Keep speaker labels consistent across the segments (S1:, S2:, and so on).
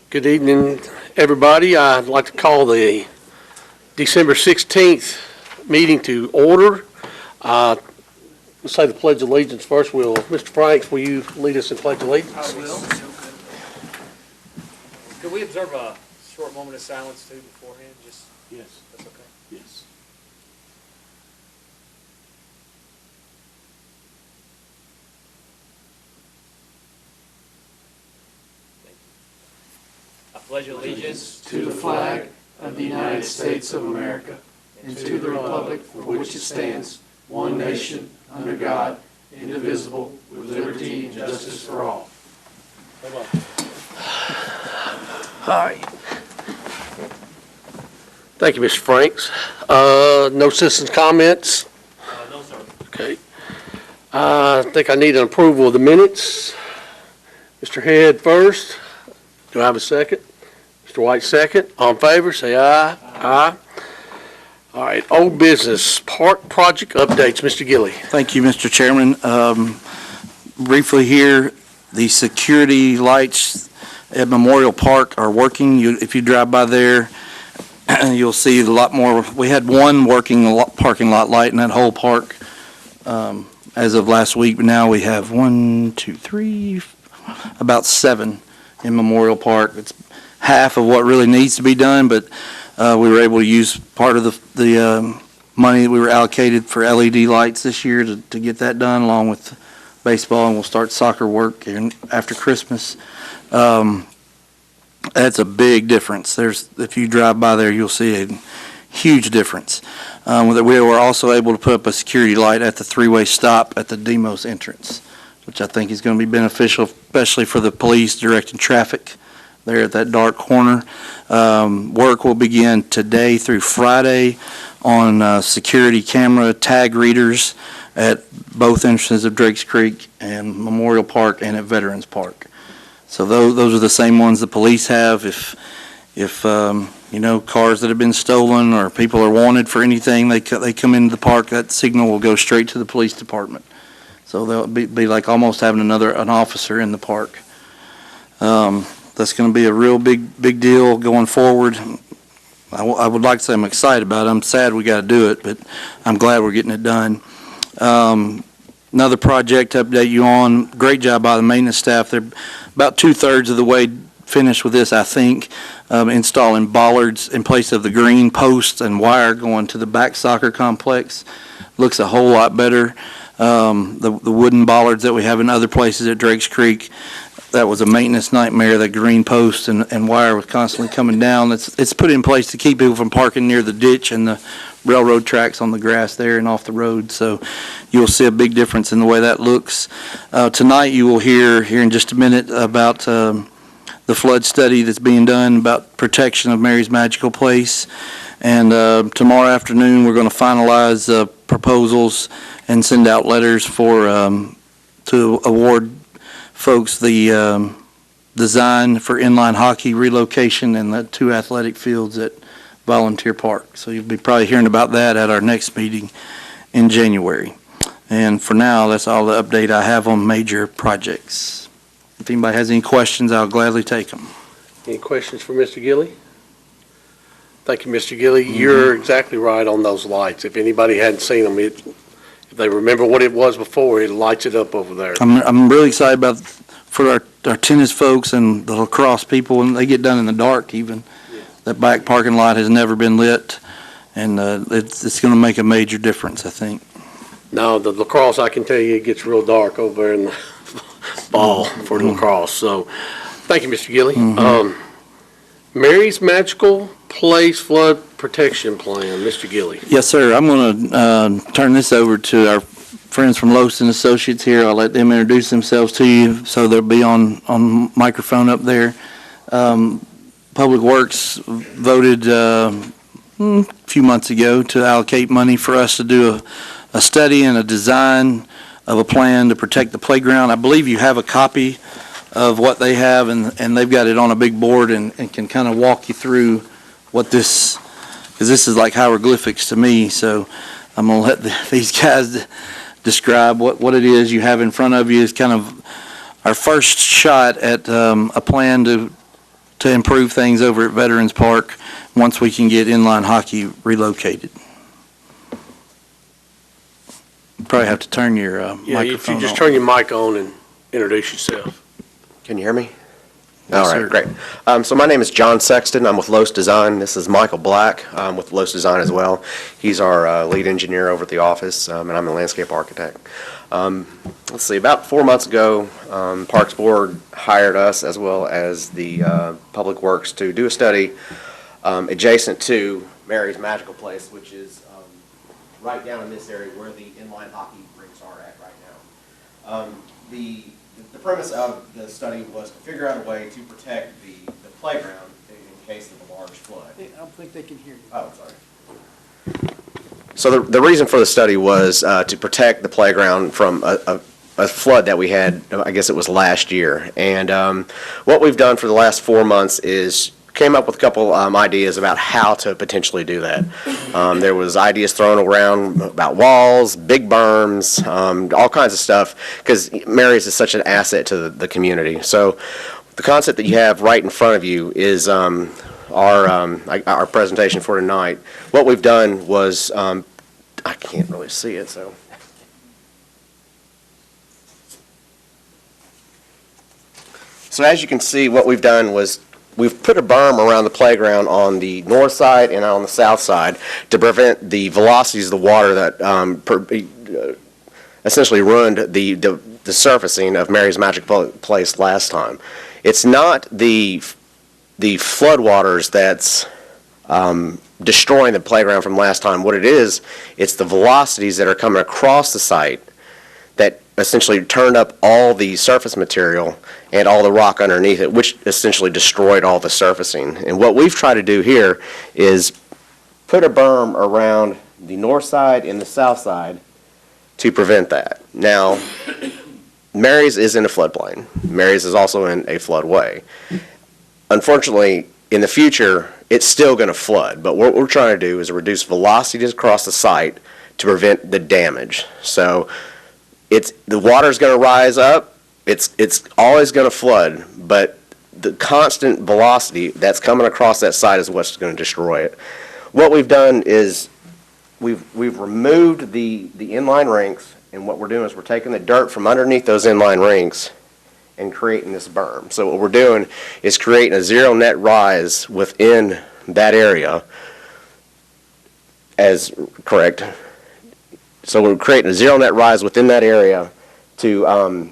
S1: Good evening, everybody. I'd like to call the December 16th meeting to order. Let's say the Pledge of Allegiance first. Mr. Franks, will you lead us in Pledge of Allegiance?
S2: I will. Could we observe a short moment of silence too beforehand?
S1: Yes.
S2: That's okay.
S1: Yes.
S2: I pledge allegiance
S3: to the flag of the United States of America and to the republic for which it stands, one nation, under God, indivisible, with liberty and justice for all.
S1: All right. Thank you, Mr. Franks. No citizens' comments?
S2: No, sir.
S1: Okay. I think I need an approval of the minutes. Mr. Head first. Do I have a second? Mr. White second. All in favor, say aye. Aye. All right, old business, park project updates. Mr. Gilly.
S4: Thank you, Mr. Chairman. Briefly here, the security lights at Memorial Park are working. If you drive by there, you'll see a lot more. We had one working parking lot light in that whole park as of last week, but now we have about 7 in Memorial Park. It's half of what really needs to be done, but we were able to use part of the money that we were allocated for LED lights this year to get that done, along with baseball, and we'll start soccer work after Christmas. That's a big difference. If you drive by there, you'll see a huge difference. We were also able to put up a security light at the three-way stop at the Demos entrance, which I think is going to be beneficial, especially for the police directing traffic there at that dark corner. Work will begin today through Friday on security camera tag readers at both entrances of Drakes Creek and Memorial Park and at Veterans Park. So those are the same ones the police have. If cars that have been stolen or people are wanted for anything, they come into the park, that signal will go straight to the police department. So they'll be like almost having an officer in the park. That's going to be a real big deal going forward. I would like to say I'm excited about it. I'm sad we got to do it, but I'm glad we're getting it done. Another project to update you on. Great job by the maintenance staff. They're about 2/3 of the way finished with this, I think, installing bollards in place of the green posts and wire going to the back soccer complex. Looks a whole lot better. The wooden bollards that we have in other places at Drakes Creek, that was a maintenance nightmare. That green post and wire was constantly coming down. It's put in place to keep people from parking near the ditch and the railroad tracks on the grass there and off the road. So you'll see a big difference in the way that looks. Tonight you will hear here in just a minute about the flood study that's being done about protection of Mary's Magical Place. And tomorrow afternoon we're going to finalize proposals and send out letters to award folks the design for inline hockey relocation and the 2 athletic fields at Volunteer Park. So you'll be probably hearing about that at our next meeting in January. And for now, that's all the update I have on major projects. If anybody has any questions, I'll gladly take them.
S1: Any questions for Mr. Gilly? Thank you, Mr. Gilly. You're exactly right on those lights. If anybody hadn't seen them, if they remember what it was before, it lights it up over there.
S4: I'm really excited about for our tennis folks and the lacrosse people, and they get done in the dark even. Yeah. That back parking lot has never been lit, and it's going to make a major difference, I think.
S1: No, the lacrosse, I can tell you, it gets real dark over there in the fall for the lacrosse. So, thank you, Mr. Gilly. Mary's Magical Place Flood Protection Plan, Mr. Gilly.
S4: Yes, sir. I'm going to turn this over to our friends from Lowson Associates here. I'll let them introduce themselves to you, so they'll be on microphone up there. Public Works voted a few months ago to allocate money for us to do a study and a design of a plan to protect the playground. I believe you have a copy of what they have, and they've got it on a big board and can kind of walk you through what this, because this is like hieroglyphics to me. So I'm going to let these guys describe what it is you have in front of you. Is kind of our first shot at a plan to to improve things over at Veterans Park once we can get inline hockey relocated. Probably have to turn your
S1: Yeah, if you
S4: microphone
S1: just
S4: on.
S1: turn your mic on and introduce yourself.
S5: Can you hear me?
S4: Yes,
S5: All
S4: sir.
S5: right, great. So my name is John Sexton. I'm with Los Design. This is Michael Black with Los Design as well. He's our lead engineer over at the office, and I'm the landscape architect. Let's see, about 4 months ago, Parks Board hired us as well as the Public Works to do a study adjacent to Mary's Magical Place, which is right down in this area where the inline hockey rinks are at right now. The premise of the study was to figure out a way to protect the playground in case of a large flood.
S3: I don't think they can hear you.
S5: Oh, sorry. So the reason for the study was to protect the playground from a flood that we had, I guess it was last year. And what we've done for the last 4 months is came up with a couple ideas about how to potentially do that. There was ideas thrown around about walls, big berms, all kinds of stuff, because Mary's is such an asset to the community. So the concept that you have right in front of you is our presentation for tonight. What we've done was, I can't really see it, so. So as you can see, what we've done was we've put a berm around the playground on the north side and on the south side to prevent the velocities of the water that essentially ruined the surfacing of Mary's Magic Place last time. It's not the floodwaters that's destroying the playground from last time. What it is, it's the velocities that are coming across the site that essentially turned up all the surface material and all the rock underneath it, which essentially destroyed all the surfacing. And what we've tried to do here is put a berm around the north side and the south side to prevent that. Now, Mary's is in a floodplain. Mary's is also in a floodway. Unfortunately, in the future, it's still going to flood, but what we're trying to do is reduce velocities across the site to prevent the damage. So the water's going to rise up, it's always going to flood, but the constant velocity that's coming across that site is what's going to destroy it. What we've done is we've removed the inline rinks, and what we're doing is we're taking the dirt from underneath those inline rinks and creating this berm. So what we're doing is creating a zero net rise within that area as correct. So we're creating a zero net rise within that area to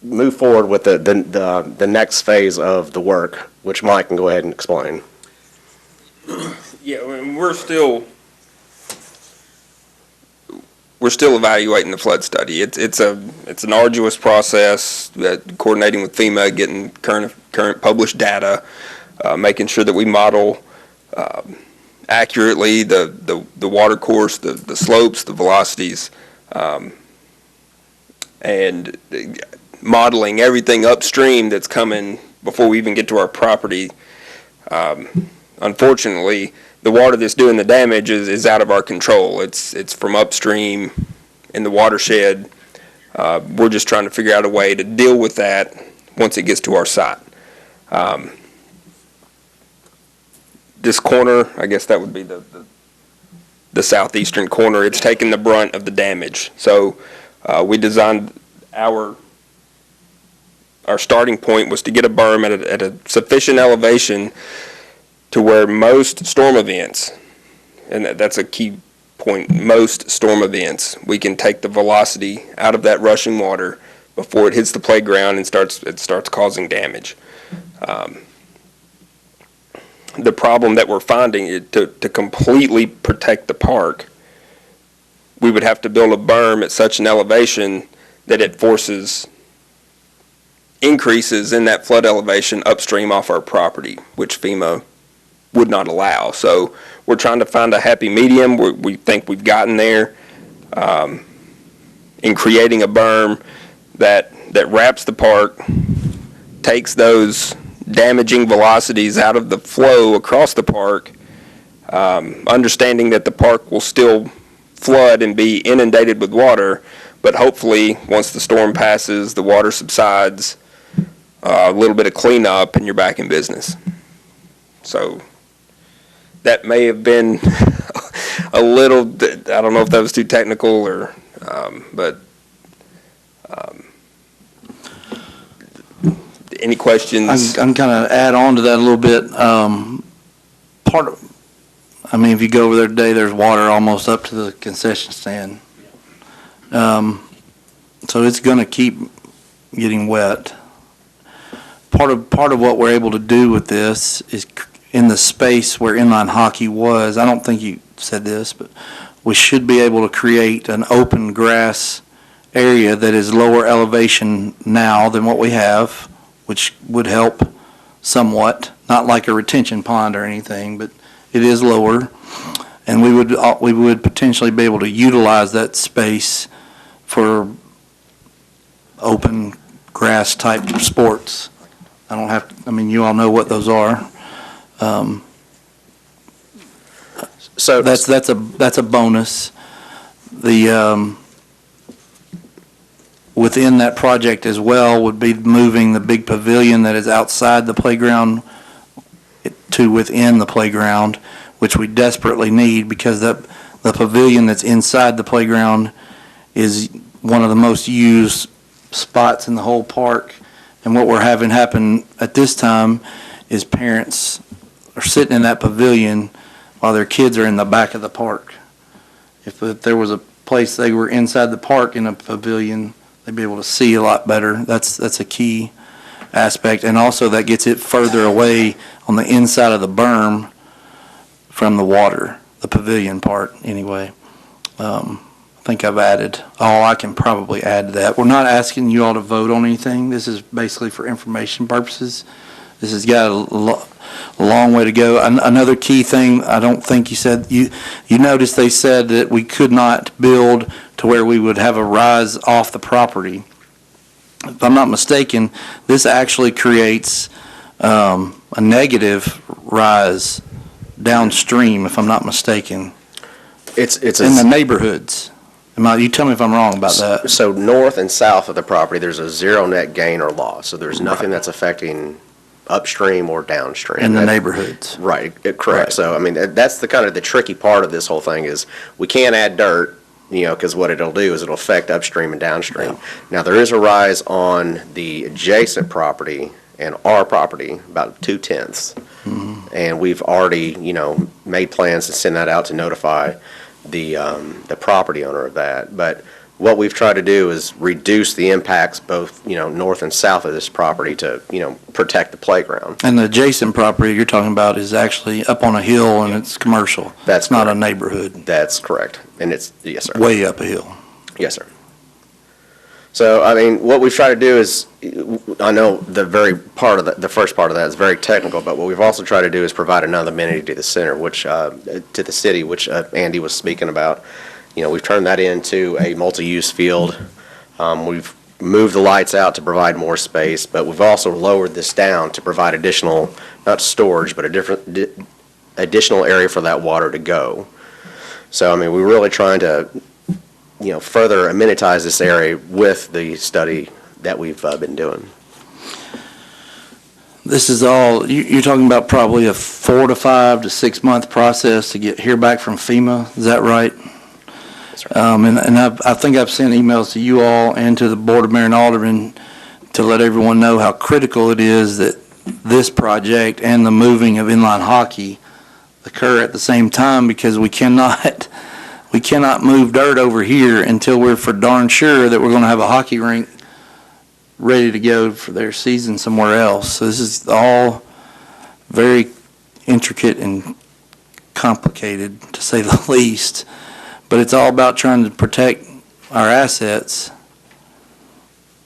S5: move forward with the next phase of the work, which Mike can go ahead and explain.
S6: Yeah, I mean, we're still evaluating the flood study. It's an arduous process, coordinating with FEMA, getting current published data, making sure that we model accurately the water course, the slopes, the velocities, and modeling everything upstream that's coming before we even get to our property. Unfortunately, the water that's doing the damage is out of our control. It's from upstream in the watershed. We're just trying to figure out a way to deal with that once it gets to our site. This corner, I guess that would be the southeastern corner. It's taking the brunt of the damage. So we designed our starting point was to get a berm at a sufficient elevation to where most storm events, and that's a key point, most storm events, we can take the velocity out of that rushing water before it hits the playground and starts causing damage. The problem that we're finding to completely protect the park, we would have to build a berm at such an elevation that it forces increases in that flood elevation upstream off our property, which FEMA would not allow. So we're trying to find a happy medium. We think we've gotten there in creating a berm that wraps the park, takes those damaging velocities out of the flow across the park, understanding that the park will still flood and be inundated with water, but hopefully once the storm passes, the water subsides, a little bit of cleanup, and you're back in business. So that may have been a little, I don't know if that was too technical or, but any questions?
S4: I'm kind of add on to that a little bit. If you go over there today, there's water almost up to the concession stand. So it's going to keep getting wet. Part of what we're able to do with this is in the space where inline hockey was, I don't think you said this, but we should be able to create an open grass area that is lower elevation now than what we have, which would help somewhat, not like a retention pond or anything, but it is lower. And we would potentially be able to utilize that space for open grass type sports. You all know what those are.
S5: So
S4: That's a bonus. Within that project as well would be moving the big pavilion that is outside the playground to within the playground, which we desperately need because the pavilion that's inside the playground is one of the most used spots in the whole park. And what we're having happen at this time is parents are sitting in that pavilion while their kids are in the back of the park. If there was a place they were inside the park in a pavilion, they'd be able to see a lot better. That's a key aspect. And also that gets it further away on the inside of the berm from the water, the pavilion part anyway. I think I've added all I can probably add to that. We're not asking you all to vote on anything. This is basically for information purposes. This has got a long way to go. Another key thing, I don't think you said, you noticed they said that we could not build to where we would have a rise off the property. If I'm not mistaken, this actually creates a negative rise downstream, if I'm not mistaken,
S5: it's
S4: in the neighborhoods. You tell me if I'm wrong about that.
S5: So north and south of the property, there's a zero net gain or loss. So there's nothing that's affecting upstream or downstream.
S4: In the neighborhoods.
S5: Right, correct.
S4: Right.
S5: So, that's the kind of the tricky part of this whole thing is we can't add dirt, because what it'll do is it'll affect upstream and downstream.
S4: Yeah.
S5: Now, there is a rise on the adjacent property and our property, about 2/10.
S4: Mm-hmm.
S5: And we've already, made plans to send that out to notify the property owner of that. But what we've tried to do is reduce the impacts both, north and south of this property to, protect the playground.
S4: And the adjacent property you're talking about is actually up on a hill and it's commercial.
S5: That's
S4: not a
S5: correct.
S4: neighborhood.
S5: That's correct. And it's, yes, sir.
S4: Way up a hill.
S5: Yes, sir. So, what we've tried to do is, I know the first part of that is very technical, but what we've also tried to do is provide another amenity to the center, to the city, which Andy was speaking about. We've turned that into a multi-use field. We've moved the lights out to provide more space, but we've also lowered this down to provide additional, not storage, but additional area for that water to go. So, we're really trying to further amenitize this area with the study that we've been doing.
S4: This is all, you're talking about probably a 4 to 5 to 6 month process to hear back from FEMA, is that right?
S5: That's right.
S4: And I think I've sent emails to you all and to the Board of Mayor and Aldermen to let everyone know how critical it is that this project and the moving of inline hockey occur at the same time, because we cannot move dirt over here until we're for darn sure that we're going to have a hockey rink ready to go for their season somewhere else. So this is all very intricate and complicated, to say the least. But it's all about trying to protect our assets.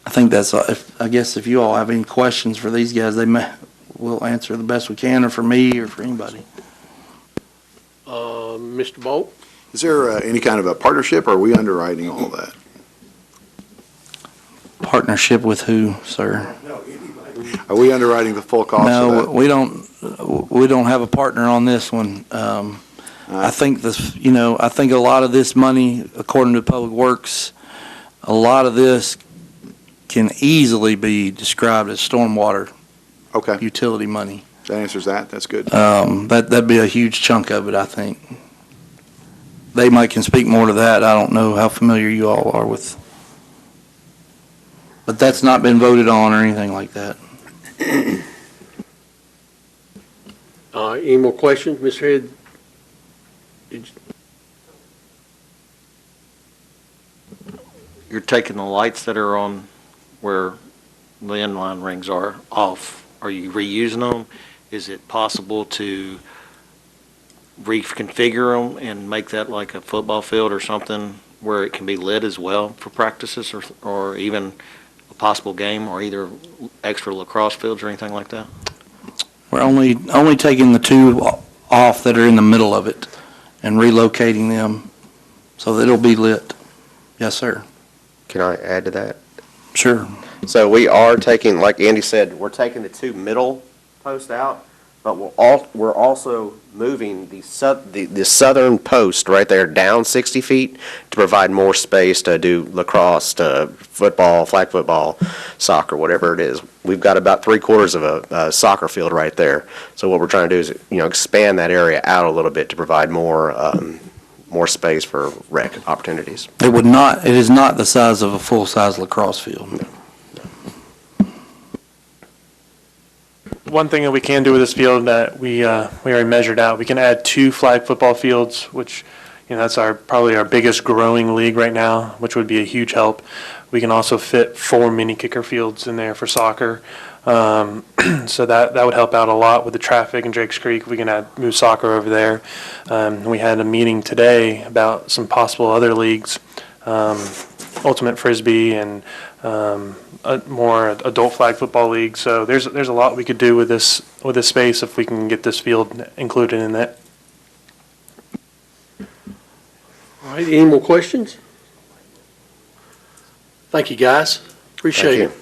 S4: I think that's, I guess if you all have any questions for these guys, we'll answer the best we can, or for me, or for anybody.
S1: Mr. Bolt?
S7: Is there any kind of a partnership, or are we underwriting all that?
S4: Partnership with who, sir?
S7: Are we underwriting the full cost of
S4: No,
S7: that?
S4: we don't have a partner on this one. I think I think a lot of this money, according to Public Works, a lot of this can easily be described as stormwater
S7: Okay,
S4: utility money.
S7: that answers that. That's good.
S4: That'd be a huge chunk of it, I think. They might can speak more to that. I don't know how familiar you all are with. But that's not been voted on or anything like that.
S1: Any more questions, Mr. Head?
S8: You're taking the lights that are on where the inline rings are off. Are you reusing them? Is it possible to reconfigure them and make that like a football field or something where it can be lit as well for practices or even a possible game or either extra lacrosse fields or anything like that?
S4: We're only taking the two off that are in the middle of it and relocating them so that it'll be lit. Yes, sir.
S5: Can I add to that?
S4: Sure.
S5: So we are taking, like Andy said, we're taking the two middle posts out, but we're also moving the southern post right there down 60 feet to provide more space to do lacrosse, to football, flag football, soccer, whatever it is. We've got about 3/4 of a soccer field right there. So what we're trying to do is, expand that area out a little bit to provide more space for rec opportunities.
S4: It is not the size of a full-size lacrosse field.
S3: One thing that we can do with this field that we already measured out, we can add 2 flag football fields, which, that's probably our biggest growing league right now, which would be a huge help. We can also fit 4 mini kicker fields in there for soccer. So that would help out a lot with the traffic in Drakes Creek. We can move soccer over there. We had a meeting today about some possible other leagues, Ultimate Frisbee and more adult flag football league. So there's a lot we could do with this space if we can get this field included in that.
S1: All right, any more questions? Thank you, guys. Appreciate
S5: Thank
S1: it.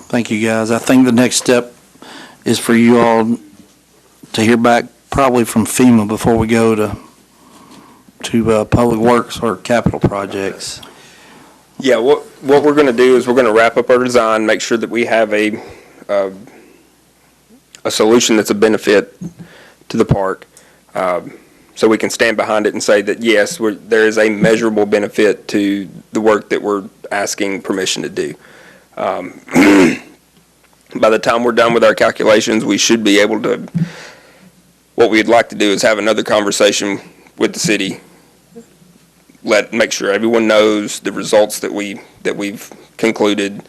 S4: Thank you, guys. I think the next step is for you all to hear back probably from FEMA before we go to Public Works or capital projects.
S6: Yeah, what we're going to do is we're going to wrap up our design, make sure that we have a solution that's a benefit to the park, so we can stand behind it and say that, yes, there is a measurable benefit to the work that we're asking permission to do. By the time we're done with our calculations, we should be able to, what we'd like to do is have another conversation with the city, make sure everyone knows the results that we've concluded,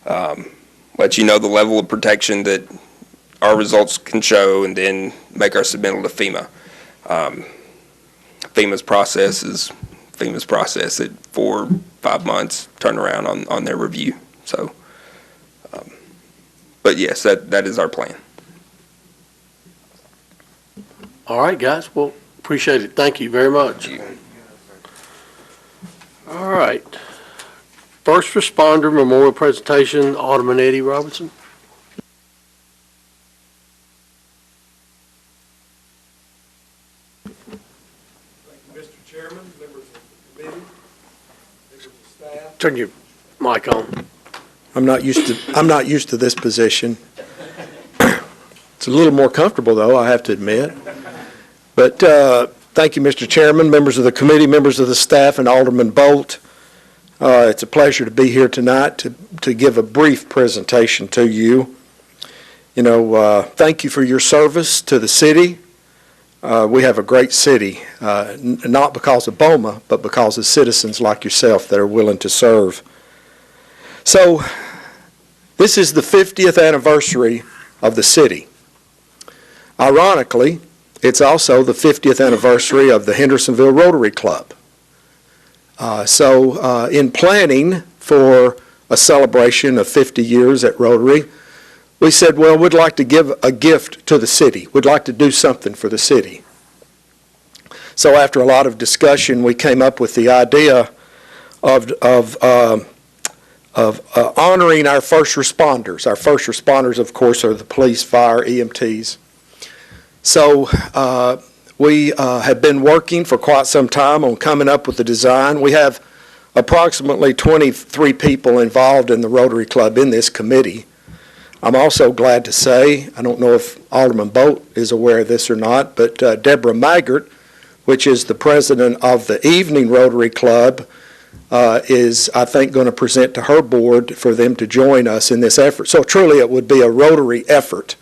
S6: let you know the level of protection that our results can show, and then make our submittal to FEMA. FEMA's process is FEMA's process at 4-5 months turnaround on their review. So, but yes, that is our plan.
S1: All right, guys. Well, appreciate it. Thank you very much.
S6: Thank you.
S1: All right. First Responder Memorial Presentation, Alderman Eddie Robertson.
S9: Mr. Chairman, members of the committee, members of staff.
S1: Turn your mic on.
S9: I'm not used to this position. It's a little more comfortable, though, I have to admit. But thank you, Mr. Chairman, members of the committee, members of the staff, and Alderman Bolt. It's a pleasure to be here tonight to give a brief presentation to you. Thank you for your service to the city. We have a great city, not because of BOMA, but because of citizens like yourself that are willing to serve. So, this is the 50th anniversary of the city. Ironically, it's also the 50th anniversary of the Hendersonville Rotary Club. So, in planning for a celebration of 50 years at Rotary, we said, well, we'd like to give a gift to the city. We'd like to do something for the city. So after a lot of discussion, we came up with the idea of honoring our first responders. Our first responders, of course, are the police, fire, EMTs. So we have been working for quite some time on coming up with the design. We have approximately 23 people involved in the Rotary Club in this committee. I'm also glad to say, I don't know if Alderman Boat is aware of this or not, but Deborah Maggart, which is the president of the Evening Rotary Club, is, I think, going to present to her board for them to join us in this effort. So truly it would be a Rotary effort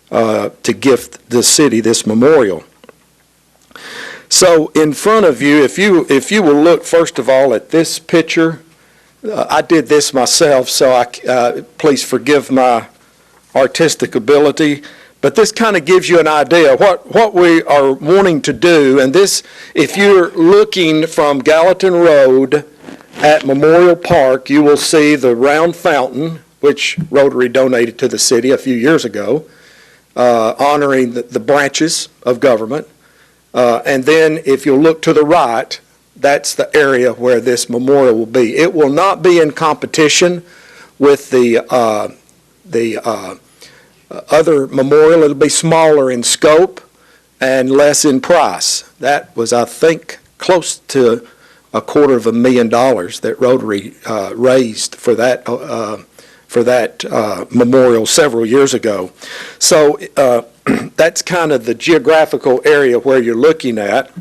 S9: to gift the city this memorial. So in front of you, if you will look first of all at this picture, I did this myself, so please forgive my artistic ability, but this kind of gives you an idea of what we are wanting to do. And this, if you're looking from Gallatin Road at Memorial Park, you will see the round fountain, which Rotary donated to the city a few years ago, honoring the branches of government. And then if you look to the right, that's the area where this memorial will be. It will not be in competition with the other memorial. It'll be smaller in scope and less in price. That was, I think, close to $250,000 that Rotary raised for that memorial several years ago. So that's kind of the geographical area where you're looking at.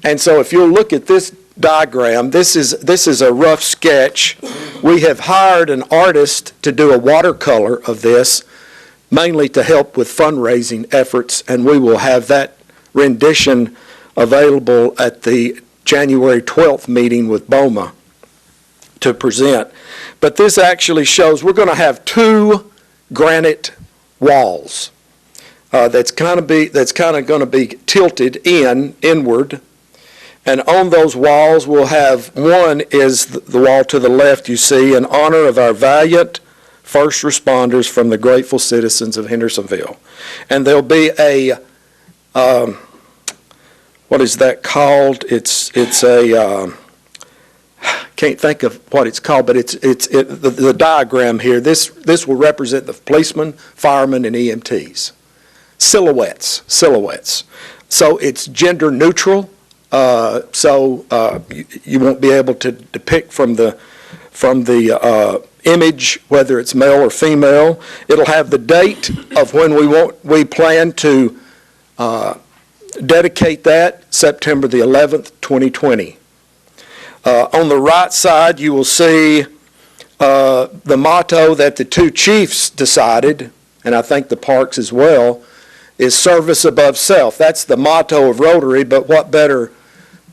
S9: And so if you'll look at this diagram, this is a rough sketch. We have hired an artist to do a watercolor of this, mainly to help with fundraising efforts, and we will have that rendition available at the January 12th meeting with BOMA to present. But this actually shows we're going to have two granite walls that's kind of going to be tilted inward. And on those walls, we'll have, one is the wall to the left you see, in honor of our valiant first responders from the grateful citizens of Hendersonville. And there'll be a, what is that called? It's a, can't think of what it's called, but the diagram here, this will represent the policemen, firemen, and EMTs. Silhouettes. So it's gender neutral. So you won't be able to depict from the image whether it's male or female. It'll have the date of when we plan to dedicate that, September the 11th, 2020. On the right side, you will see the motto that the two chiefs decided, and I think the parks as well, is service above self. That's the motto of Rotary, but what better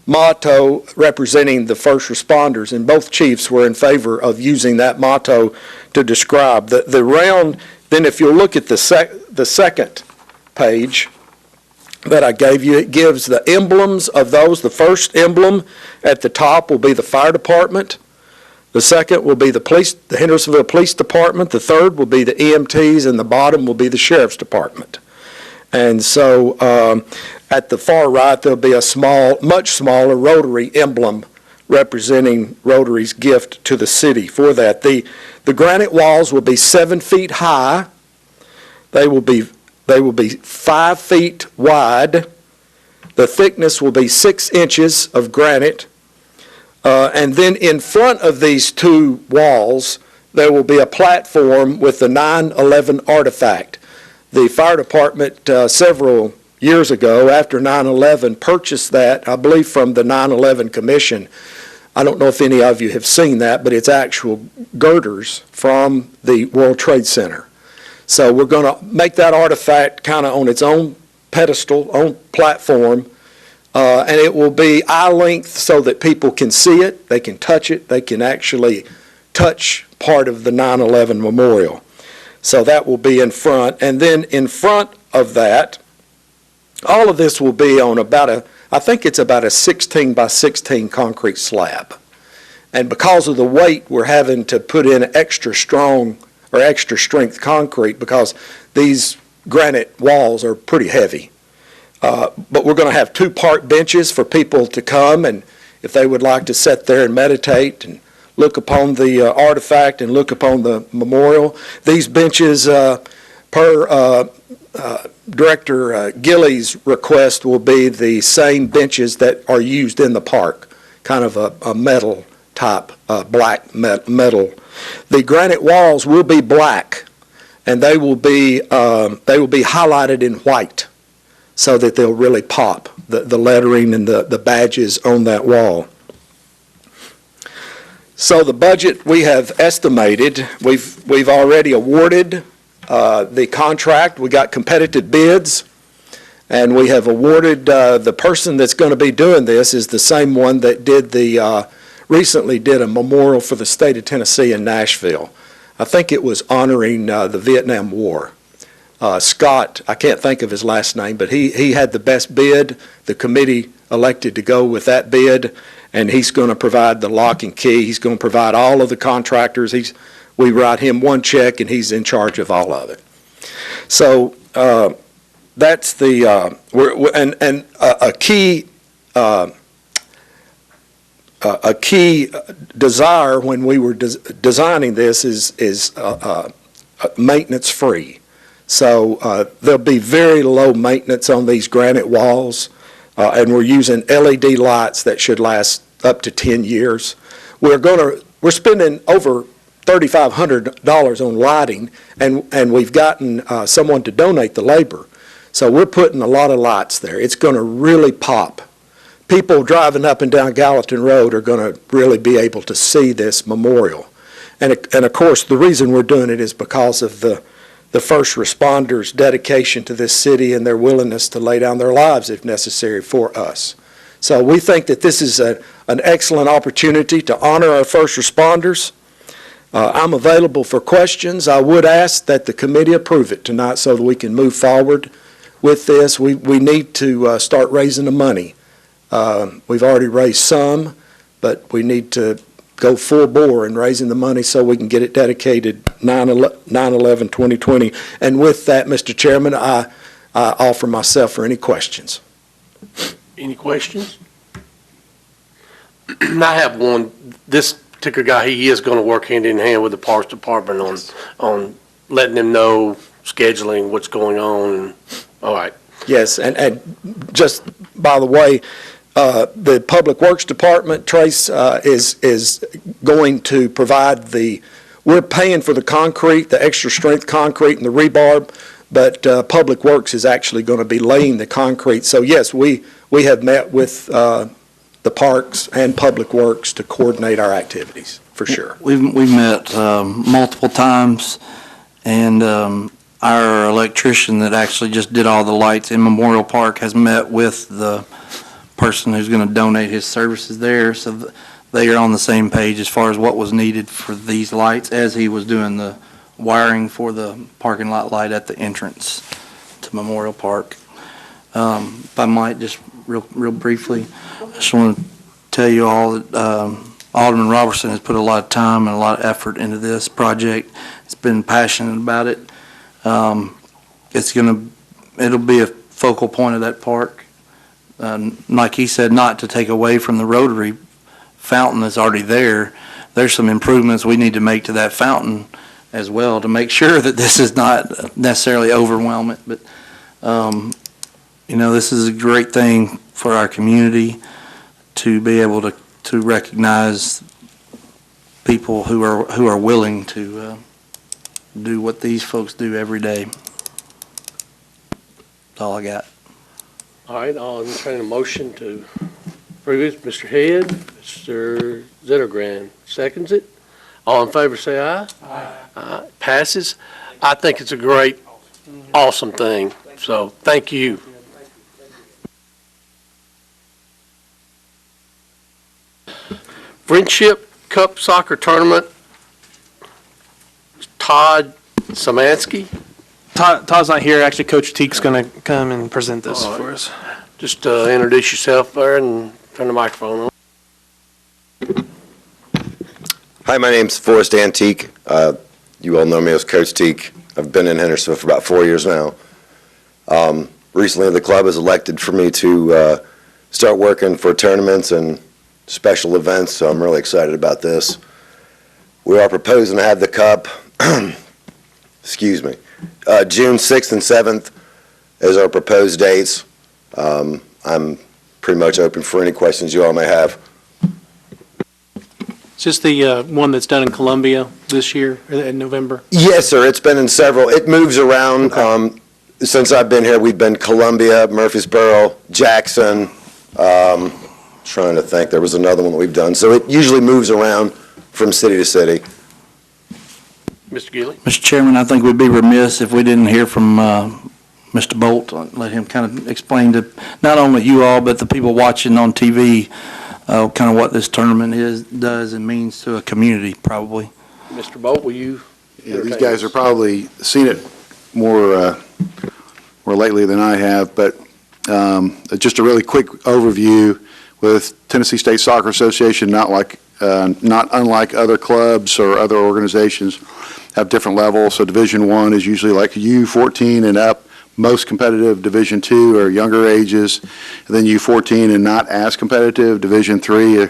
S9: motto representing the first responders? And both chiefs were in favor of using that motto to describe the round. Then if you look at the second page that I gave you, it gives the emblems of those. The first emblem at the top will be the fire department. The second will be the Hendersonville Police Department. The third will be the EMTs, and the bottom will be the Sheriff's Department. And so at the far right, there'll be a much smaller Rotary emblem representing Rotary's gift to the city for that. The granite walls will be 7 feet high. They will be 5 feet wide. The thickness will be 6 inches of granite. And then in front of these two walls, there will be a platform with the 9/11 artifact. The fire department several years ago, after 9/11, purchased that, I believe, from the 9/11 Commission. I don't know if any of you have seen that, but it's actual girders from the World Trade Center. So we're going to make that artifact kind of on its own pedestal, own platform, and it will be eye length so that people can see it, they can touch it, they can actually touch part of the 9/11 memorial. So that will be in front. And then in front of that, all of this will be on I think it's about a 16 by 16 concrete slab. And because of the weight, we're having to put in extra strong or extra strength concrete because these granite walls are pretty heavy. But we're going to have 2 park benches for people to come, and if they would like to sit there and meditate and look upon the artifact and look upon the memorial. These benches, per Director Gillies' request, will be the same benches that are used in the park. kind of a metal type, black metal. The granite walls will be black, and they will be highlighted in white so that they'll really pop, the lettering and the badges on that wall. So the budget we have estimated, we've already awarded the contract. We got competitive bids, and we have awarded the person that's going to be doing this is the same one that recently did a memorial for the state of Tennessee in Nashville. I think it was honoring the Vietnam War. Scott, I can't think of his last name, but he had the best bid. The committee elected to go with that bid, and he's going to provide the lock and key. He's going to provide all of the contractors. We write him one check, and he's in charge of all of it. So that's the a key desire when we were designing this is maintenance free. So there'll be very low maintenance on these granite walls, and we're using LED lights that should last up to 10 years. We're spending over $3,500 on lighting, and we've gotten someone to donate the labor. So we're putting a lot of lights there. It's going to really pop. People driving up and down Gallatin Road are going to really be able to see this memorial. And of course, the reason we're doing it is because of the first responders' dedication to this city and their willingness to lay down their lives if necessary for us. So we think that this is an excellent opportunity to honor our first responders. I'm available for questions. I would ask that the committee approve it tonight so that we can move forward with this. We need to start raising the money. We've already raised some, but we need to go full bore in raising the money so we can get it dedicated 9/11/2020. And with that, Mr. Chairman, I offer myself for any questions.
S1: Any questions? I have one. This particular guy, he is going to work hand in hand with the Parks Department on letting them know, scheduling, what's going on. All right.
S9: Yes, and just by the way, the Public Works Department, Trace, is going to provide we're paying for the concrete, the extra strength concrete and the rebar, but Public Works is actually going to be laying the concrete. So yes, we have met with the Parks and Public Works to coordinate our activities, for sure.
S4: We've met multiple times, and our electrician that actually just did all the lights in Memorial Park has met with the person who's going to donate his services there, so they are on the same page as far as what was needed for these lights as he was doing the wiring for the parking lot light at the entrance to Memorial Park. If I might, just real briefly, I just want to tell you all that Alderman Robertson has put a lot of time and a lot of effort into this project. He's been passionate about it. It'll be a focal point of that park. Like he said, not to take away from the Rotary fountain that's already there. There's some improvements we need to make to that fountain as well to make sure that this is not necessarily overwhelming. But, this is a great thing for our community to be able to recognize people who are willing to do what these folks do every day. That's all I got.
S1: All right, I'll entertain a motion to approve it. Mr. Head, Mr. Zettergren seconds it. All in favor, say aye. Aye. Aye. Passes. I think it's a great, awesome thing. So, thank you. Friendship Cup Soccer Tournament. Todd Samansky.
S3: Todd's not here. Actually, Coach Teague's going to come and present this
S1: All right.
S3: for us.
S1: Just introduce yourself there and turn the microphone on.
S10: Hi, my name's Forrest Antique. You all know me as Coach Teague. I've been in Hendersonville for about 4 years now. Recently, the club has elected for me to start working for tournaments and special events, so I'm really excited about this. We are proposing to have the cup, excuse me, June 6th and 7th is our proposed dates. I'm pretty much open for any questions you all may have.
S11: Is this the one that's done in Columbia this year, in November?
S10: Yes, sir. It's been in several. It moves around. Since I've been here, we've been Columbia, Murfreesboro, Jackson. Trying to think. There was another one that we've done. So it usually moves around from city to city.
S1: Mr. Gilly?
S4: Mr. Chairman, I think we'd be remiss if we didn't hear from Mr. Bolt. Let him kind of explain to not only you all, but the people watching on TV, kind of what this tournament does and means to a community, probably.
S1: Mr. Bolt, will you?
S7: Yeah, these guys have probably seen it more lately than I have, but just a really quick overview with Tennessee State Soccer Association, not unlike other clubs or other organizations, have different levels. So Division I is usually like U14 and up. Most competitive Division II are younger ages, and then U14 and not as competitive. Division III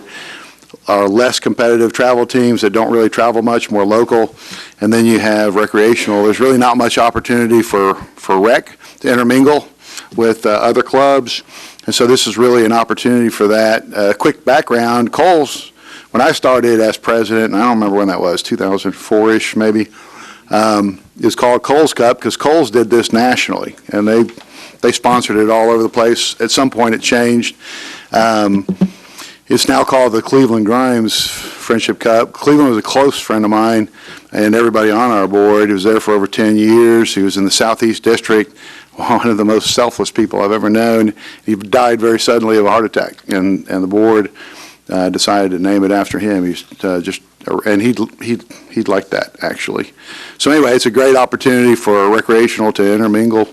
S7: are less competitive travel teams that don't really travel much, more local. And then you have recreational. There's really not much opportunity for rec to intermingle with other clubs. And so this is really an opportunity for that. Quick background, Coles, when I started as president, and I don't remember when that was, 2004-ish maybe, it was called Coles Cup because Coles did this nationally, and they sponsored it all over the place. At some point it changed. It's now called the Cleveland Grimes Friendship Cup. Cleveland was a close friend of mine, and everybody on our board. He was there for over 10 years. He was in the Southeast District, one of the most selfless people I've ever known. He died very suddenly of a heart attack, and the board decided to name it after him. He's and he'd like that, actually. So anyway, it's a great opportunity for recreational to intermingle.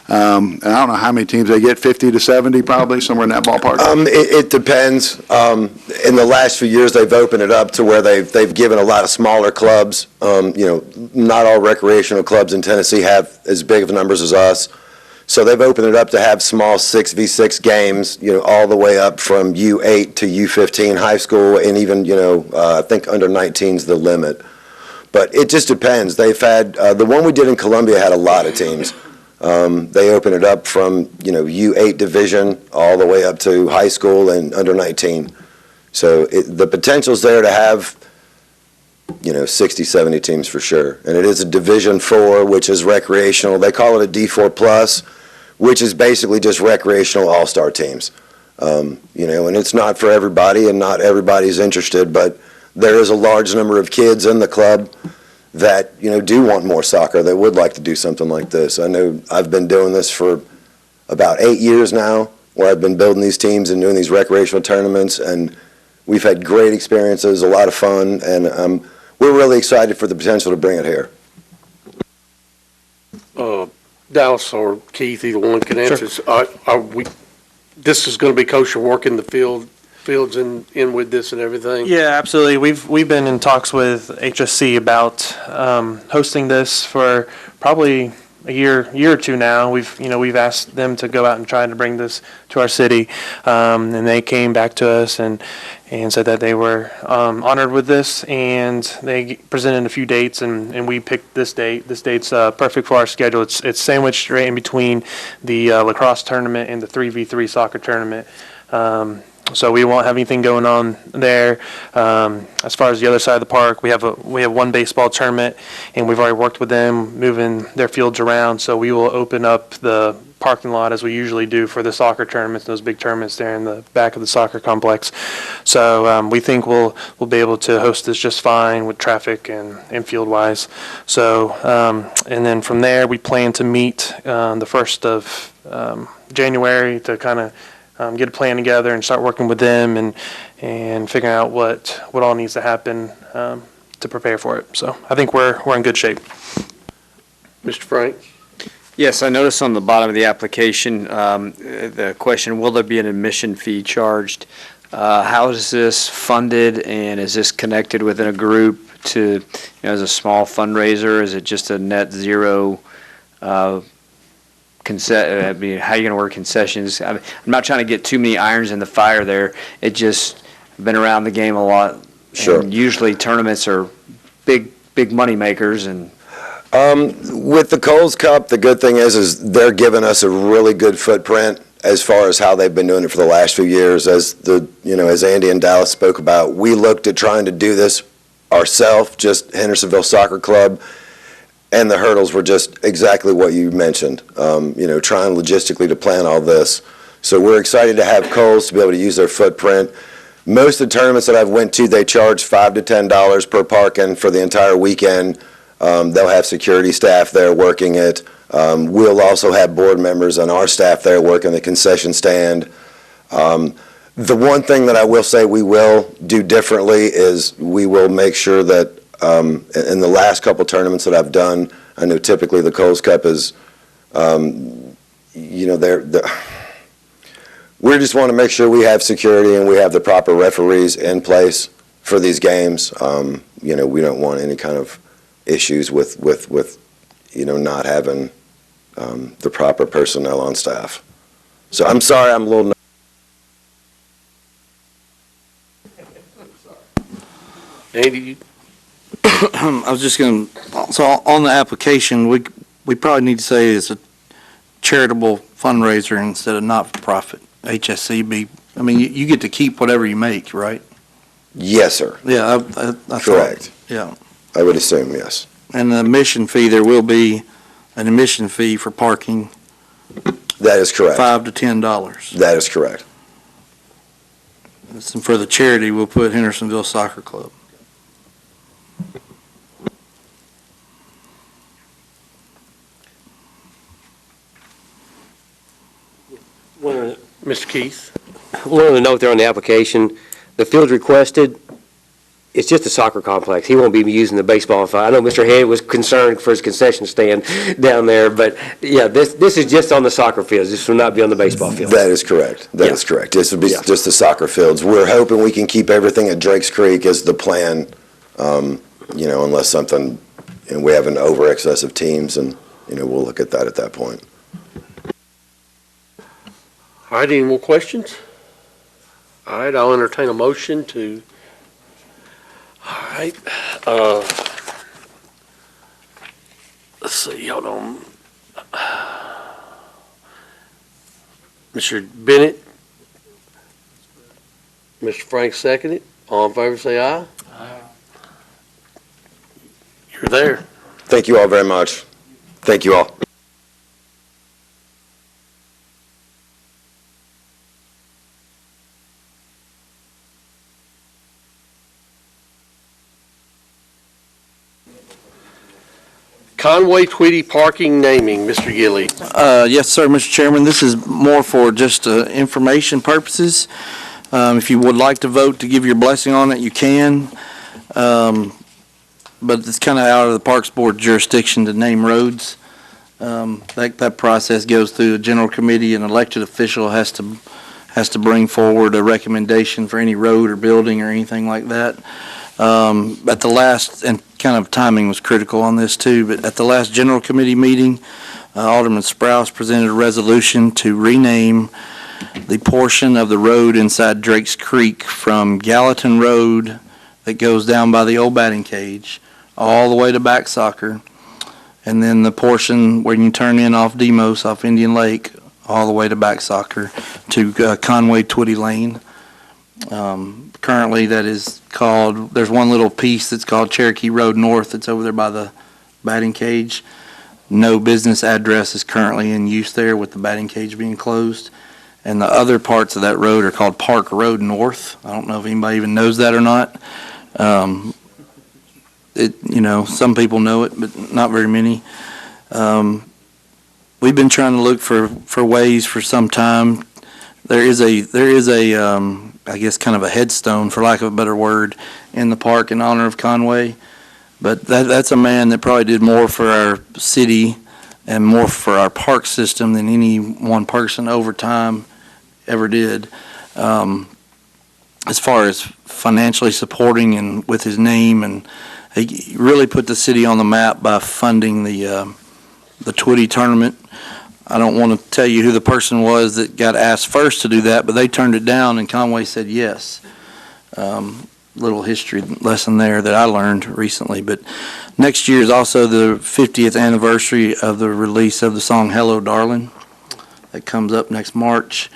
S7: And I don't know how many teams they get, 50 to 70 probably, somewhere in that ballpark.
S10: It depends. In the last few years, they've opened it up to where they've given a lot of smaller clubs. Not all recreational clubs in Tennessee have as big of numbers as us. So they've opened it up to have small 6v6 games, all the way up from U8 to U15 high school, and even, I think under 19 is the limit. But it just depends. They've had, the one we did in Columbia had a lot of teams. They open it up from, U8 division all the way up to high school and under 19. So the potential's there to have, 60, 70 teams for sure. And it is a Division IV, which is recreational. They call it a D4 plus, which is basically just recreational all-star teams. And it's not for everybody, and not everybody's interested, but there is a large number of kids in the club that, do want more soccer, that would like to do something like this. I know I've been doing this for about 8 years now, where I've been building these teams and doing these recreational tournaments, and we've had great experiences, a lot of fun, and we're really excited for the potential to bring it here.
S1: Dallas or Keith, either one can answer this. This is going to be kosher work in the fields in with this and everything?
S3: Yeah, absolutely. We've been in talks with HSC about hosting this for probably a year or two now. We've asked them to go out and try to bring this to our city, and they came back to us and said that they were honored with this, and they presented a few dates, and we picked this date. This date's perfect for our schedule. It's sandwiched right in between the lacrosse tournament and the 3v3 soccer tournament. So we won't have anything going on there. As far as the other side of the park, we have one baseball tournament, and we've already worked with them moving their fields around. So we will open up the parking lot as we usually do for the soccer tournaments, those big tournaments there in the back of the soccer complex. So we think we'll be able to host this just fine with traffic and field wise. So and then from there we plan to meet the 1st of January to kind of get a plan together and start working with them and figuring out what all needs to happen to prepare for it. So I think we're in good shape.
S1: Mr. Frank?
S2: Yes, I noticed on the bottom of the application, the question, will there be an admission fee charged? How is this funded, and is this connected within a group to, as a small fundraiser? Is it just a net zero how are you going to work concessions? I'm not trying to get too many irons in the fire there. It just, I've been around the game a lot.
S10: Sure.
S2: And usually tournaments are big money makers. And
S10: with the Coles Cup, the good thing is they're giving us a really good footprint as far as how they've been doing it for the last few years. As as Andy and Dallas spoke about, we looked at trying to do this ourselves, just Hendersonville Soccer Club, and the hurdles were just exactly what you mentioned, trying logistically to plan all this. So we're excited to have Kohl's to be able to use their footprint. Most of the tournaments that I've went to, they charge $5 to $10 per parking for the entire weekend. They'll have security staff there working it. We'll also have board members on our staff there working the concession stand. The one thing that I will say we will do differently is we will make sure that in the last couple tournaments that I've done, I know typically the Kohl's Cup is, we just want to make sure we have security and we have the proper referees in place for these games. We don't want any kind of issues with not having the proper personnel on staff. So I'm sorry, I'm a little.
S1: Andy,
S4: I was just going to, so on the application, we probably need to say it's a charitable fundraiser instead of not-for-profit. HSCB, I mean, you get to keep whatever you make, right?
S10: Yes, sir.
S4: Yeah, I thought.
S10: Correct.
S4: Yeah.
S10: I would assume, yes.
S4: And the admission fee, there will be an admission fee for parking,
S10: That is correct.
S4: $5 to $10.
S10: That is correct.
S4: And for the charity, we'll put Hendersonville Soccer Club.
S1: Mr. Keith?
S12: One other note there on the application, the fields requested, it's just a soccer complex. He won't be using the baseball field. I know Mr. Head was concerned for his concession stand down there, but yeah, this is just on the soccer fields. This will not be on the baseball field.
S10: That is correct. That is correct. This would be just the soccer fields. We're hoping we can keep everything at Drakes Creek as the plan, unless something, and we have an over excess of teams, and, we'll look at that point.
S1: All right, any more questions? All right, I'll entertain a motion to, all right, let's see, hold on. Mr. Bennett? Mr. Frank seconded. All in favor, say aye. Aye. You're there.
S10: Thank you all very much. Thank you all.
S1: Conway Tweedy Parking Naming, Mr. Gilly.
S4: Yes, sir, Mr. Chairman. This is more for just information purposes. If you would like to vote to give your blessing on it, you can. But it's kind of out of the Parks Board jurisdiction to name roads. That process goes through a general committee. An elected official has to bring forward a recommendation for any road or building or anything like that. At the last, and kind of timing was critical on this too, but at the last general committee meeting, Alderman Sprouse presented a resolution to rename the portion of the road inside Drakes Creek from Gallatin Road that goes down by the old batting cage all the way to back soccer, and then the portion where you turn in off Demos, off Indian Lake, all the way to back soccer to Conway Twitty Lane. Currently, that is called, there's one little piece that's called Cherokee Road North that's over there by the batting cage. No business address is currently in use there with the batting cage being closed. And the other parts of that road are called Park Road North. I don't know if anybody even knows that or not. Some people know it, but not very many. We've been trying to look for ways for some time. There is a I guess kind of a headstone, for lack of a better word, in the park in honor of Conway. But that's a man that probably did more for our city and more for our park system than any one person over time ever did. As far as financially supporting and with his name, and he really put the city on the map by funding the Twitty tournament. I don't want to tell you who the person was that got asked first to do that, but they turned it down and Conway said yes. Little history lesson there that I learned recently. But next year is also the 50th anniversary of the release of the song Hello Darling. that comes up next March.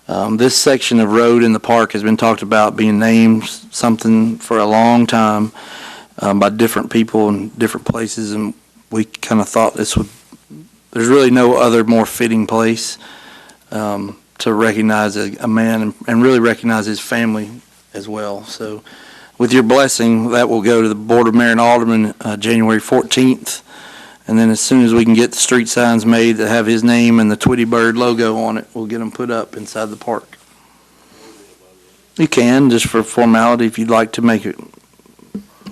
S4: This section of road in the park has been talked about being named something for a long time by different people in different places, and we kind of thought there's really no other more fitting place to recognize a man and really recognize his family as well. So with your blessing, that will go to the Board of Mayor and Aldermen January 14th. And then as soon as we can get the street signs made that have his name and the Tweety Bird logo on it, we'll get them put up inside the park. You can, just for formality, if you'd like to make it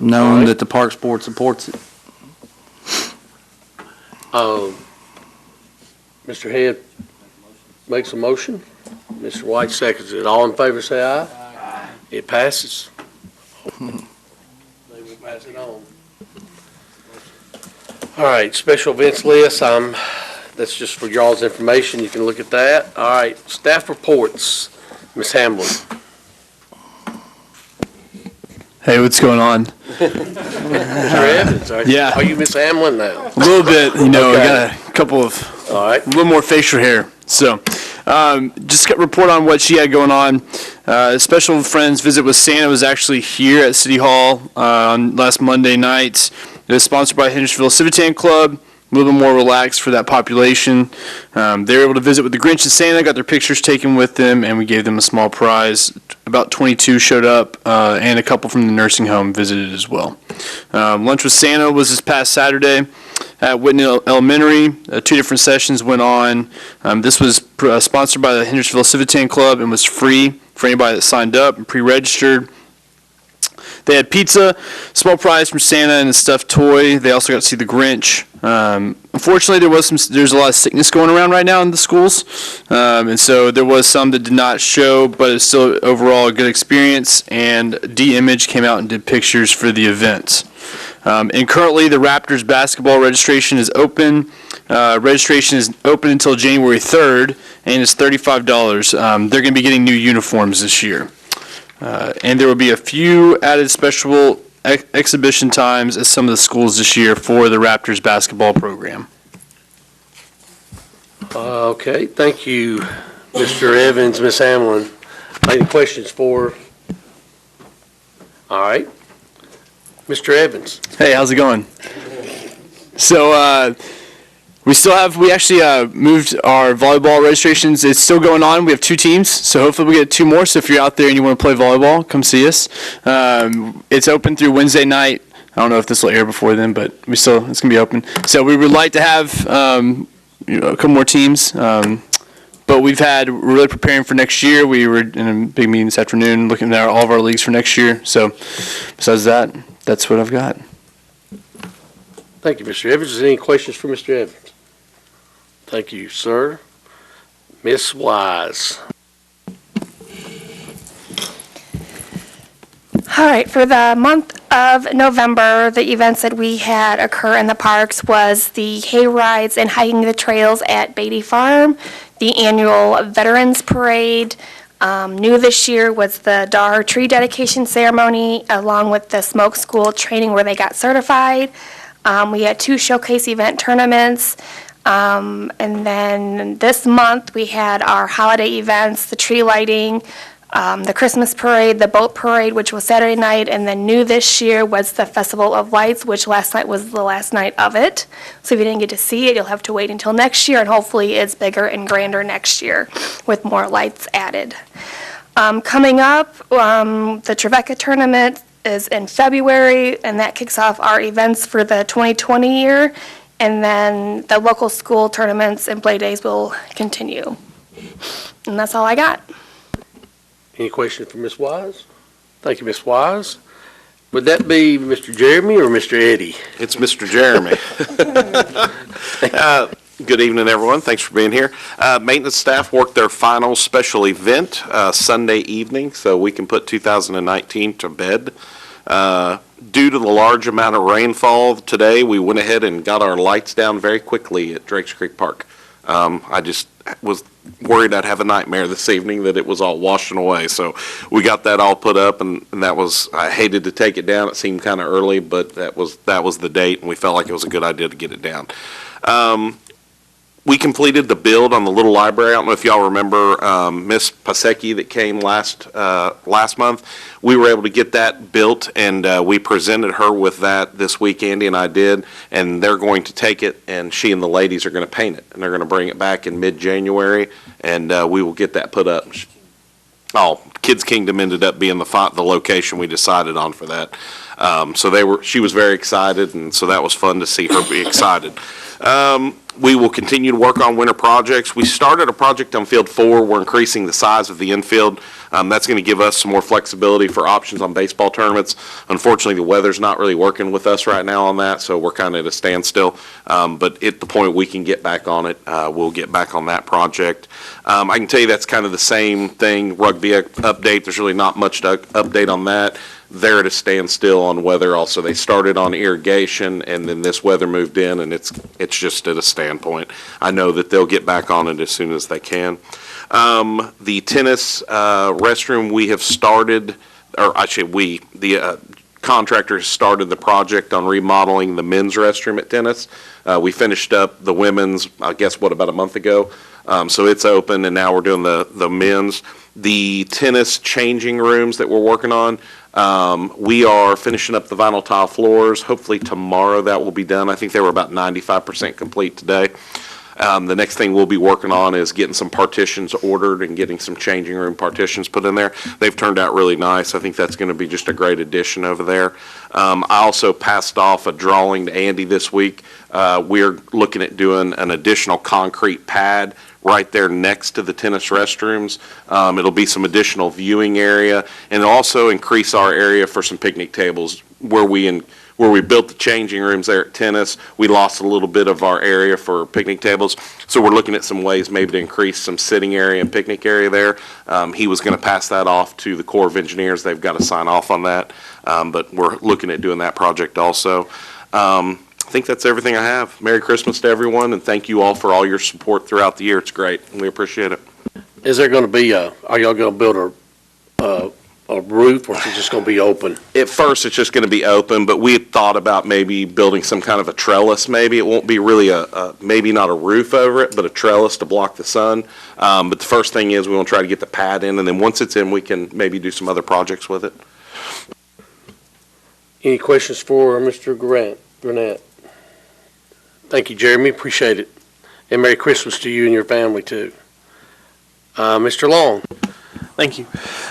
S4: known that the Parks Board supports it.
S1: Mr. Head makes a motion. Mr. White seconds it. All in favor, say aye. Aye. It passes. They will pass it on. All right, special events list. That's just for y'all's information. You can look at that. All right, staff reports. Ms. Hamlin.
S13: Hey, what's going on?
S1: Mr. Evans, are you Miss Hamlin now?
S13: A little bit, I
S1: Okay.
S13: got a couple of,
S1: All right.
S13: a little more facial hair. So, just got report on what she had going on. Special Friends Visit with Santa was actually here at City Hall on last Monday night. It was sponsored by Hendersonville Civitan Club. A little bit more relaxed for that population. They were able to visit with the Grinch and Santa, got their pictures taken with them, and we gave them a small prize. About 22 showed up, and a couple from the nursing home visited as well. Lunch with Santa was this past Saturday at Whitney Elementary. 2 different sessions went on. This was sponsored by the Hendersonville Civitan Club and was free for anybody that signed up and pre-registered. They had pizza, small prize from Santa, and a stuffed toy. They also got to see the Grinch. Unfortunately, there's a lot of sickness going around right now in the schools, and so there was some that did not show, but it's still overall a good experience. And D-Image came out and did pictures for the event. And currently, the Raptors basketball registration is open. Registration is open until January 3rd, and it's $35. They're going to be getting new uniforms this year. And there will be a few added special exhibition times at some of the schools this year for the Raptors basketball program.
S1: Okay, thank you, Mr. Evans, Ms. Hamlin. Any questions for? All right. Mr. Evans.
S13: Hey, how's it going? So, we actually moved our volleyball registrations. It's still going on. We have 2 teams, so hopefully we get 2 more. So if you're out there and you want to play volleyball, come see us. It's open through Wednesday night. I don't know if this will air before then, but it's going to be open. So we would like to have a couple more teams. But we're really preparing for next year. We were in a big meeting this afternoon looking at all of our leagues for next year. So besides that, that's what I've got.
S1: Thank you, Mr. Evans. Is there any questions for Mr. Evans? Thank you, sir. Ms. Wise.
S14: All right, for the month of November, the events that we had occur in the parks was the hay rides and hiking the trails at Beatty Farm, the annual Veterans Parade. New this year was the Dar Tree Dedication Ceremony, along with the Smoke School training where they got certified. We had 2 showcase event tournaments. And then this month, we had our holiday events, the tree lighting, the Christmas parade, the boat parade, which was Saturday night, and then new this year was the Festival of Lights, which last night was the last night of it. So if you didn't get to see it, you'll have to wait until next year, and hopefully it's bigger and grander next year with more lights added. Coming up, the Trevecca tournament is in February, and that kicks off our events for the 2020 year. And then the local school tournaments and play days will continue. And that's all I got.
S1: Any questions for Ms. Wise? Thank you, Ms. Wise. Would that be Mr. Jeremy or Mr. Eddie?
S15: It's Mr. Jeremy. Good evening, everyone. Thanks for being here. Maintenance staff worked their final special event Sunday evening, so we can put 2019 to bed. Due to the large amount of rainfall today, we went ahead and got our lights down very quickly at Drakes Creek Park. I just was worried I'd have a nightmare this evening that it was all washing away. So we got that all put up, and that was, I hated to take it down. It seemed kind of early, but that was the date, and we felt like it was a good idea to get it down. we completed the build on the little library. I don't know if y'all remember Miss Pasecki that came last month. We were able to get that built, and we presented her with that this week. Andy and I did, and they're going to take it, and she and the ladies are going to paint it, and they're going to bring it back in mid-January, and we will get that put up. Oh, Kids Kingdom ended up being the location we decided on for that. She was very excited, and so that was fun to see her be excited. We will continue to work on winter projects. We started a project on Field 4. We're increasing the size of the infield. That's going to give us some more flexibility for options on baseball tournaments. Unfortunately, the weather's not really working with us right now on that, so we're kind of at a standstill. But at the point we can get back on it, we'll get back on that project. I can tell you that's kind of the same thing, rugby update. There's really not much to update on that. They're at a standstill on weather also. They started on irrigation, and then this weather moved in, and it's just at a standpoint. I know that they'll get back on it as soon as they can. The tennis restroom, we have started, or actually the contractor has started the project on remodeling the men's restroom at tennis. We finished up the women's, I guess, about a month ago. So it's open, and now we're doing the men's. The tennis changing rooms that we're working on, we are finishing up the vinyl tile floors. Hopefully tomorrow that will be done. I think they were about 95% complete today. The next thing we'll be working on is getting some partitions ordered and getting some changing room partitions put in there. They've turned out really nice. I think that's going to be just a great addition over there. I also passed off a drawing to Andy this week. We're looking at doing an additional concrete pad right there next to the tennis restrooms. It'll be some additional viewing area, and it'll also increase our area for some picnic tables. Where we built the changing rooms there at tennis, we lost a little bit of our area for picnic tables. So we're looking at some ways maybe to increase some sitting area and picnic area there. He was going to pass that off to the Corps of Engineers. They've got to sign off on that, but we're looking at doing that project also. I think that's everything I have. Merry Christmas to everyone, and thank you all for all your support throughout the year. It's great, and we appreciate it.
S1: Is there going to be are y'all going to build a roof, or is it just going to be open?
S15: At first, it's just going to be open, but we had thought about maybe building some kind of a trellis maybe. It won't be really maybe not a roof over it, but a trellis to block the sun. But the first thing is we want to try to get the pad in, and then once it's in, we can maybe do some other projects with it.
S1: Any questions for Mr. Granat? Thank you, Jeremy. Appreciate it. And Merry Christmas to you and your family, too. Mr. Long.
S3: Thank you.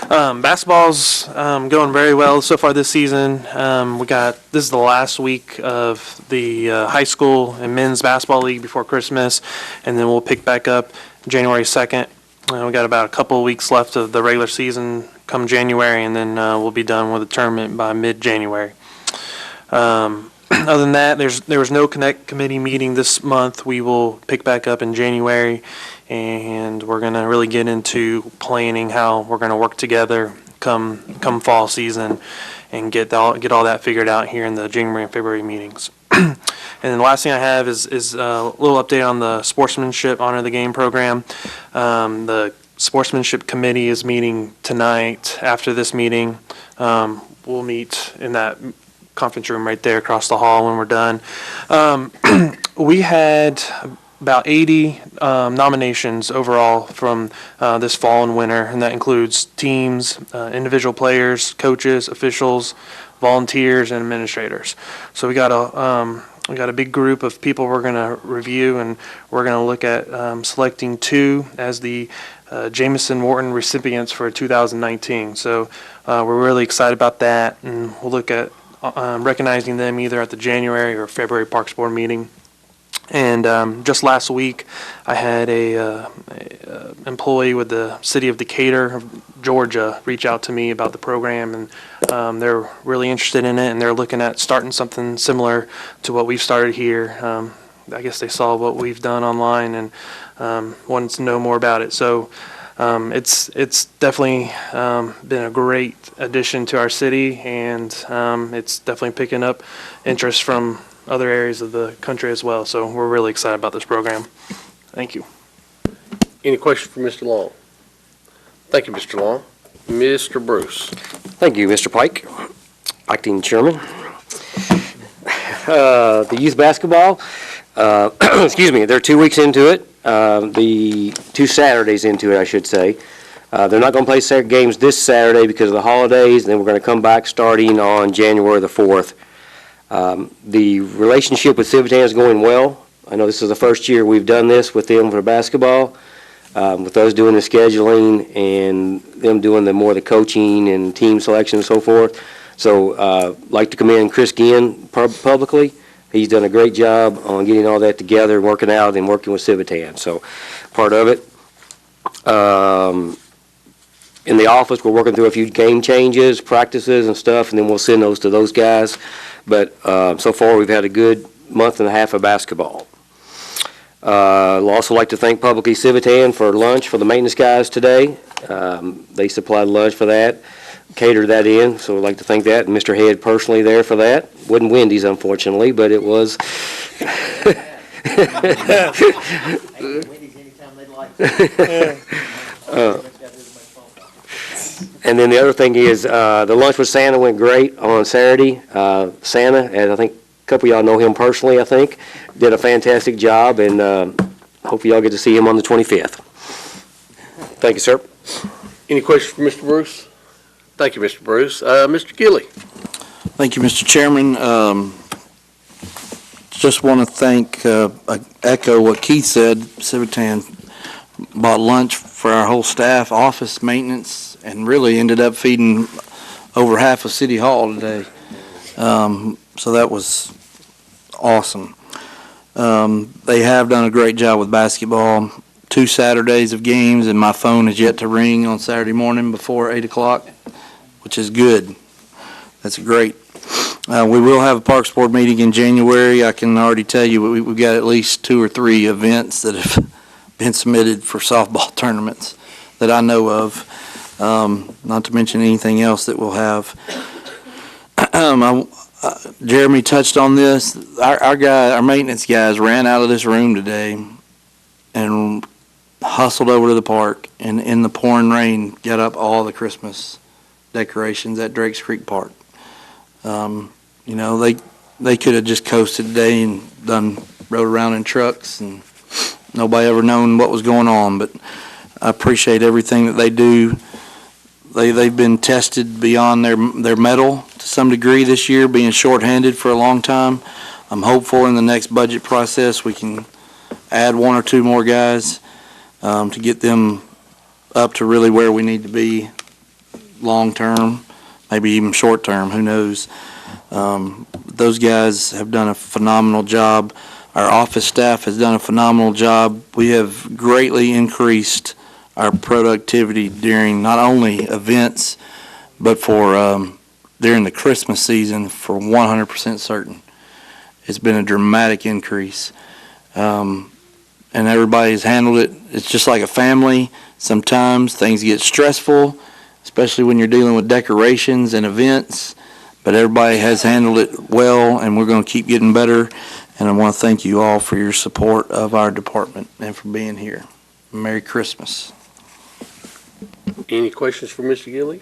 S3: Basketball's going very well so far this season. This is the last week of the high school and men's basketball league before Christmas, and then we'll pick back up January 2nd. We got about a couple of weeks left of the regular season come January, and then we'll be done with the tournament by mid-January. Other than that, there was no Connect Committee meeting this month. We will pick back up in January, and we're going to really get into planning how we're going to work together come fall season and get all that figured out here in the January and February meetings. And then the last thing I have is a little update on the Sportsmanship Honor the Game program. The Sportsmanship Committee is meeting tonight. After this meeting, we'll meet in that conference room right there across the hall when we're done. We had about 80 nominations overall from this fall and winter, and that includes teams, individual players, coaches, officials, volunteers, and administrators. So we got a big group of people we're going to review, and we're going to look at selecting 2 as the Jameson Wharton recipients for 2019. So we're really excited about that, and we'll look at recognizing them either at the January or February Parks Board meeting. And just last week, I had a employee with the city of Decatur, Georgia, reach out to me about the program, and they're really interested in it, and they're looking at starting something similar to what we've started here. I guess they saw what we've done online and wanted to know more about it. So it's definitely been a great addition to our city, and it's definitely picking up interest from other areas of the country as well. So we're really excited about this program. Thank you.
S1: Any questions for Mr. Long? Thank you, Mr. Long. Mr. Bruce.
S12: Thank you, Mr. Pike, acting chairman. The youth basketball, excuse me, they're 2 weeks into it, the 2 Saturdays into it, I should say. They're not going to play games this Saturday because of the holidays, and then we're going to come back starting on January the 4th. The relationship with Civitan is going well. I know this is the first year we've done this with them for basketball, with us doing the scheduling and them doing the coaching and team selection and so forth. So I'd like to commend Chris Ginn publicly. He's done a great job on getting all that together, working out, and working with Civitan. So part of it. In the office, we're working through a few game changes, practices and stuff, and then we'll send those to those guys. But so far, we've had a good month and a half of basketball. I'd also like to thank publicly Civitan for lunch for the maintenance guys today. They supplied lunch for that, catered that in, so I'd like to thank that, and Mr. Head personally there for that. Wasn't Wendy's, unfortunately, but it was.
S8: Wendy's anytime they'd like.
S12: And then the other thing is, the lunch with Santa went great on Saturday. Santa, and I think a couple of y'all know him personally, I think, did a fantastic job, and hopefully y'all get to see him on the 25th. Thank you, sir.
S1: Any questions for Mr. Bruce? Thank you, Mr. Bruce. Mr. Gilly?
S4: Thank you, Mr. Chairman. Just want to echo what Keith said. Civitan bought lunch for our whole staff, office, maintenance, and really ended up feeding over half of City Hall today. So that was awesome. They have done a great job with basketball. 2 Saturdays of games, and my phone is yet to ring on Saturday morning before 8 o'clock, which is good. That's great. We will have a Parks Board meeting in January. I can already tell you we've got at least 2 or 3 events that have been submitted for softball tournaments that I know of, not to mention anything else that we'll have. Jeremy touched on this. Our maintenance guys ran out of this room today and hustled over to the park, and in the pouring rain got up all the Christmas decorations at Drakes Creek Park. They could have just coasted today and rode around in trucks and nobody ever known what was going on, but I appreciate everything that they do. They've been tested beyond their mettle to some degree this year, being shorthanded for a long time. I'm hopeful in the next budget process we can add 1 or 2 more guys to get them up to really where we need to be long term, maybe even short term, who knows. Those guys have done a phenomenal job. Our office staff has done a phenomenal job. We have greatly increased our productivity during not only events, but for during the Christmas season for 100% certain. It's been a dramatic increase. And everybody's handled it. It's just like a family. Sometimes things get stressful, especially when you're dealing with decorations and events, but everybody has handled it well, and we're going to keep getting better. And I want to thank you all for your support of our department and for being here. Merry Christmas.
S1: Any questions for Mr. Gilly?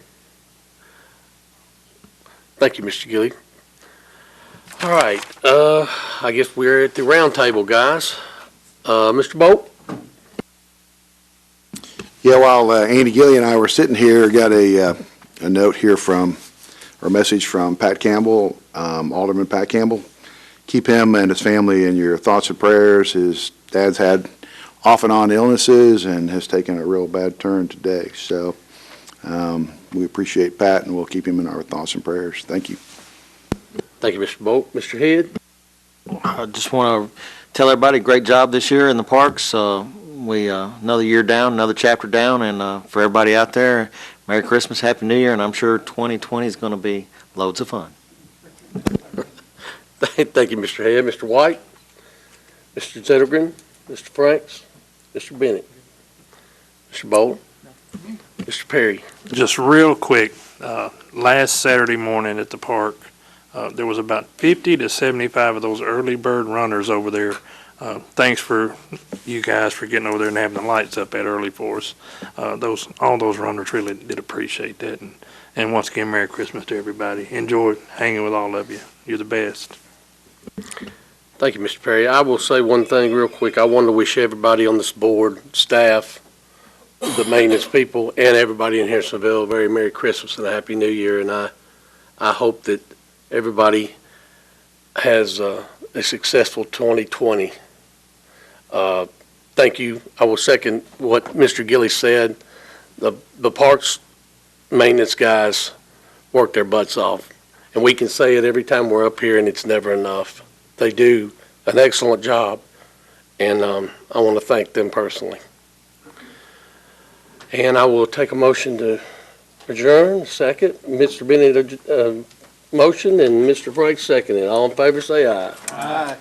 S1: Thank you, Mr. Gilly. All right, I guess we're at the round table, guys. Mr. Bolt?
S7: Yeah, while Andy Gilly and I were sitting here, got a note here or a message from Pat Campbell, Alderman Pat Campbell. Keep him and his family in your thoughts and prayers. His dad's had off and on illnesses and has taken a real bad turn today. So we appreciate Pat, and we'll keep him in our thoughts and prayers. Thank you.
S1: Thank you, Mr. Bolt. Mr. Head?
S8: I just want to tell everybody, great job this year in the parks. We another year down, another chapter down, and for everybody out there, Merry Christmas, Happy New Year, and I'm sure 2020 is going to be loads of fun.
S1: Thank you, Mr. Head. Mr. White? Mr. Zettergren? Mr. Franks? Mr. Bennett? Mr. Bolt? Mr. Perry?
S16: Just real quick, last Saturday morning at the park, there was about 50 to 75 of those early bird runners over there. Thanks for you guys for getting over there and having the lights up that early for us. All those runners really did appreciate that. And once again, Merry Christmas to everybody. Enjoyed hanging with all of you. You're the best.
S1: Thank you, Mr. Perry. I will say one thing real quick. I want to wish everybody on this board, staff, the maintenance people, and everybody in Hendersonville a very Merry Christmas and a Happy New Year. And I hope that everybody has a successful 2020. Thank you. I will second what Mr. Gilly said. The parks maintenance guys work their butts off. And we can say it every time we're up here, and it's never enough. They do an excellent job, and I want to thank them personally. And I will take a motion to adjourn. Second, Mr. Bennett, motion, and Mr. Bright seconded. All in favor, say aye.
S9: Aye.